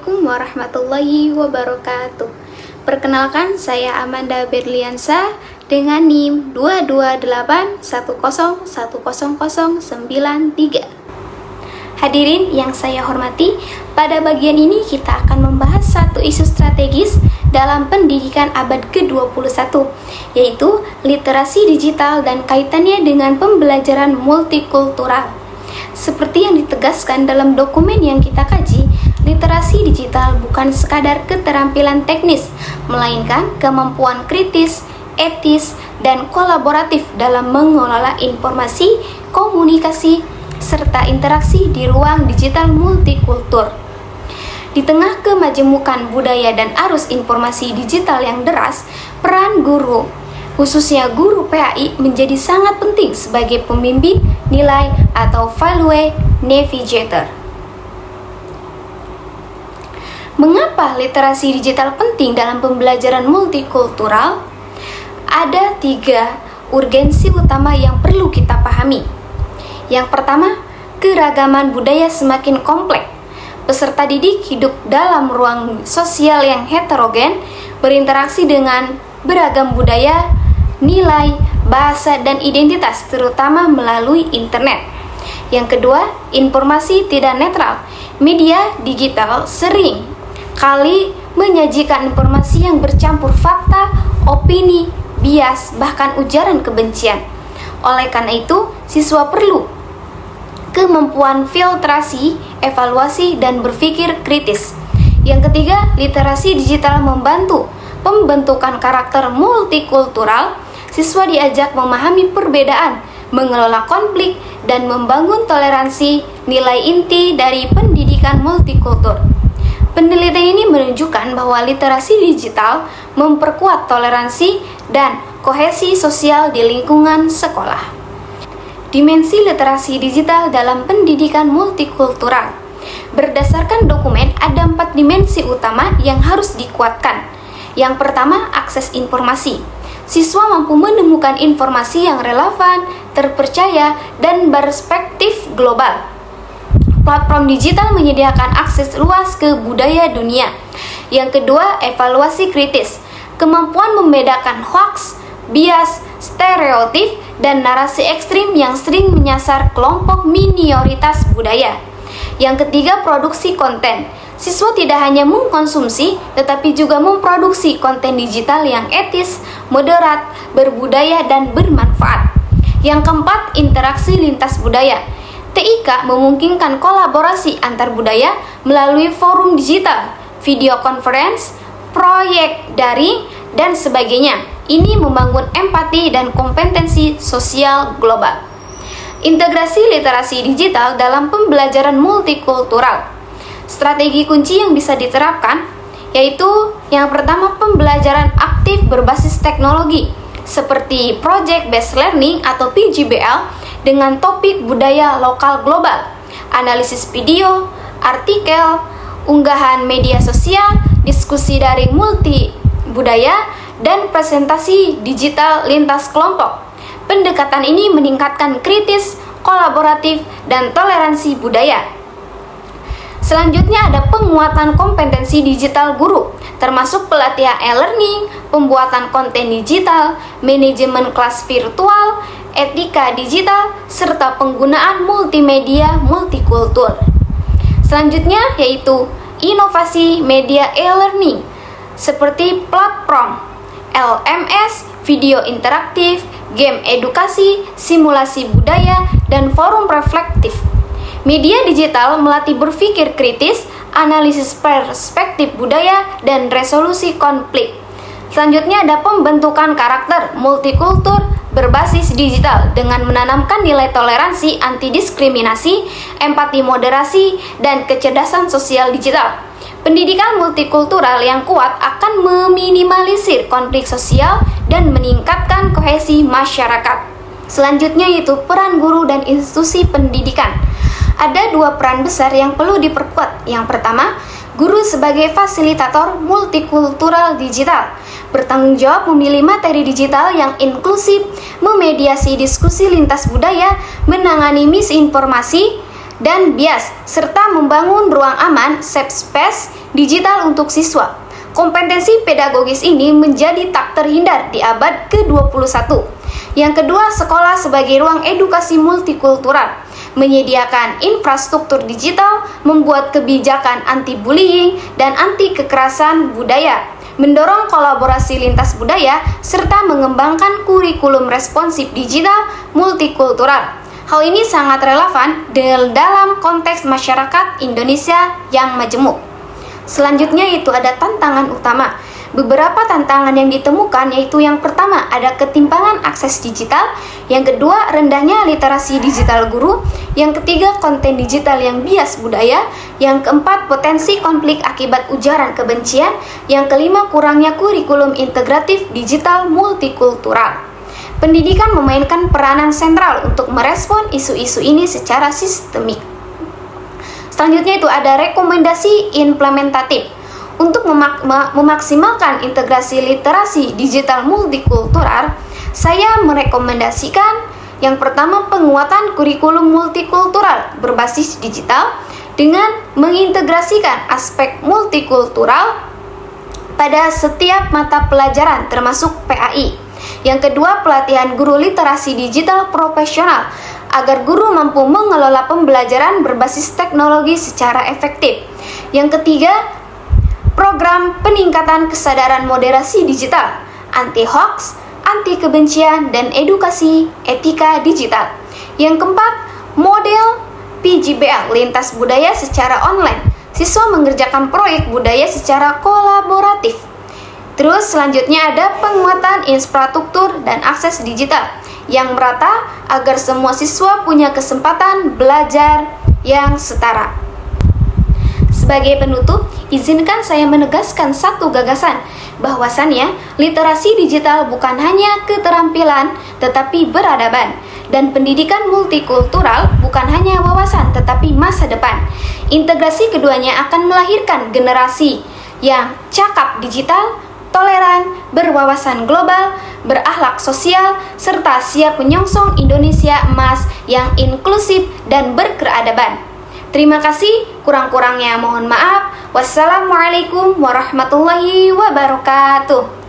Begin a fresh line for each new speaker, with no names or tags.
Assalamualaikum warahmatullahi wabarakatuh. Perkenalkan, saya Amanda Berliansa dengan NIM 22810100093. Hadirin yang saya hormati, pada bagian ini kita akan membahas satu isu strategis dalam pendidikan abad ke-21, yaitu literasi digital dan kaitannya dengan pembelajaran multikultural. Seperti yang ditegaskan dalam dokumen yang kita kaji, literasi digital bukan sekadar keterampilan teknis, melainkan kemampuan kritis, etis, dan kolaboratif dalam mengelola informasi, komunikasi, serta interaksi di ruang digital multikultur. Di tengah kemajemukan budaya dan arus informasi digital yang deras, peran guru, khususnya guru PAI, menjadi sangat penting sebagai pembimbing nilai atau value navigator. Mengapa literasi digital penting dalam pembelajaran multikultural? Ada 3 urgensi utama yang perlu kita pahami. Yang pertama, keragaman budaya semakin kompleks. Peserta didik hidup dalam ruang sosial yang heterogen, berinteraksi dengan beragam budaya, nilai, bahasa, dan identitas, terutama melalui internet. Yang kedua, informasi tidak netral. Media digital sering kali menyajikan informasi yang bercampur fakta, opini, bias, bahkan ujaran kebencian. Oleh karena itu, siswa perlu kemampuan filtrasi, evaluasi, dan berpikir kritis. Yang ketiga, literasi digital membantu pembentukan karakter multikultural. Siswa diajak memahami perbedaan, mengelola konflik, dan membangun toleransi, nilai inti dari pendidikan multikultur. Penelitian ini menunjukkan bahwa literasi digital memperkuat toleransi dan kohesi sosial di lingkungan sekolah. Dimensi literasi digital dalam pendidikan multikultural. Berdasarkan dokumen, ada 4 dimensi utama yang harus dikuatkan. Yang pertama, akses informasi. Siswa mampu menemukan informasi yang relevan, terpercaya, dan berperspektif global. Platform digital menyediakan akses luas ke budaya dunia. Yang kedua, evaluasi kritis. Kemampuan membedakan hoax, bias, stereotip, dan narasi ekstrim yang sering menyasar kelompok minoritas budaya. Yang ketiga, produksi konten. Siswa tidak hanya mengkonsumsi, tetapi juga memproduksi konten digital yang etis, moderat, berbudaya, dan bermanfaat. Yang keempat, interaksi lintas budaya. TIK memungkinkan kolaborasi antar budaya melalui forum digital, video conference, proyek daring, dan sebagainya. Ini membangun empati dan kompetensi sosial global. Integrasi literasi digital dalam pembelajaran multikultural. Strategi kunci yang bisa diterapkan yaitu yang pertama, pembelajaran aktif berbasis teknologi seperti Project Based Learning atau PJBL dengan topik budaya lokal global, analisis video, artikel, unggahan media sosial, diskusi daring multi budaya, dan presentasi digital lintas kelompok. Pendekatan ini meningkatkan kritis, kolaboratif, dan toleransi budaya. Selanjutnya ada penguatan kompetensi digital guru, termasuk pelatihan e-learning, pembuatan konten digital, manajemen kelas virtual, etika digital, serta penggunaan multimedia multikultur. Selanjutnya yaitu inovasi media e-learning, seperti platform LMS, video interaktif, game edukasi, simulasi budaya, dan forum reflektif. Media digital melatih berpikir kritis, analisis perspektif budaya, dan resolusi konflik. Selanjutnya ada pembentukan karakter multikultur berbasis digital dengan menanamkan nilai toleransi, anti-diskriminasi, empati moderasi, dan kecerdasan sosial digital. Pendidikan multikultural yang kuat akan meminimalisir konflik sosial dan meningkatkan kohesi masyarakat. Selanjutnya yaitu peran guru dan institusi pendidikan. Ada 2 peran besar yang perlu diperkuat. Yang pertama, guru sebagai fasilitator multikultural digital, bertanggung jawab memilih materi digital yang inklusif, memediasi diskusi lintas budaya, menangani misinformasi, dan bias, serta membangun ruang aman safe space digital untuk siswa. Kompetensi pedagogis ini menjadi tak terhindar di abad ke-21. Yang kedua, sekolah sebagai ruang edukasi multikultural, menyediakan infrastruktur digital, membuat kebijakan anti-bullying dan anti-kekerasan budaya, mendorong kolaborasi lintas budaya, serta mengembangkan kurikulum responsif digital multikultural. Hal ini sangat relevan dalam konteks masyarakat Indonesia yang majemuk. Selanjutnya itu ada tantangan utama. Beberapa tantangan yang ditemukan yaitu yang pertama ada ketimpangan akses digital, yang kedua rendahnya literasi digital guru, yang ketiga konten digital yang bias budaya, yang keempat potensi konflik akibat ujaran kebencian, yang kelima kurangnya kurikulum integratif digital multikultural. Pendidikan memainkan peranan sentral untuk merespon isu-isu ini secara sistemik. Selanjutnya itu ada rekomendasi implementatif. Untuk memaksimalkan integrasi literasi digital multikultural, saya merekomendasikan yang pertama penguatan kurikulum multikultural berbasis digital dengan mengintegrasikan aspek multikultural pada setiap mata pelajaran termasuk PAI. Yang kedua, pelatihan guru literasi digital profesional agar guru mampu mengelola pembelajaran berbasis teknologi secara efektif. Yang ketiga, program peningkatan kesadaran moderasi digital, anti-hoax, anti-kebencian, dan edukasi etika digital. Yang keempat, model PJBL lintas budaya secara online. Siswa mengerjakan proyek budaya secara kolaboratif. Terus selanjutnya ada penguatan infrastruktur dan akses digital yang merata agar semua siswa punya kesempatan belajar yang setara. Sebagai penutup, izinkan saya menegaskan satu gagasan, bahwasannya literasi digital bukan hanya keterampilan tetapi peradaban, dan pendidikan multikultural bukan hanya wawasan tetapi masa depan. Integrasi keduanya akan melahirkan generasi yang cakap digital, toleran, berwawasan global, berakhlak sosial, serta siap menyongsong Indonesia emas yang inklusif dan berkeadaban. Terima kasih, kurang-kurangnya mohon maaf. Wassalamualaikum warahmatullahi wabarakatuh.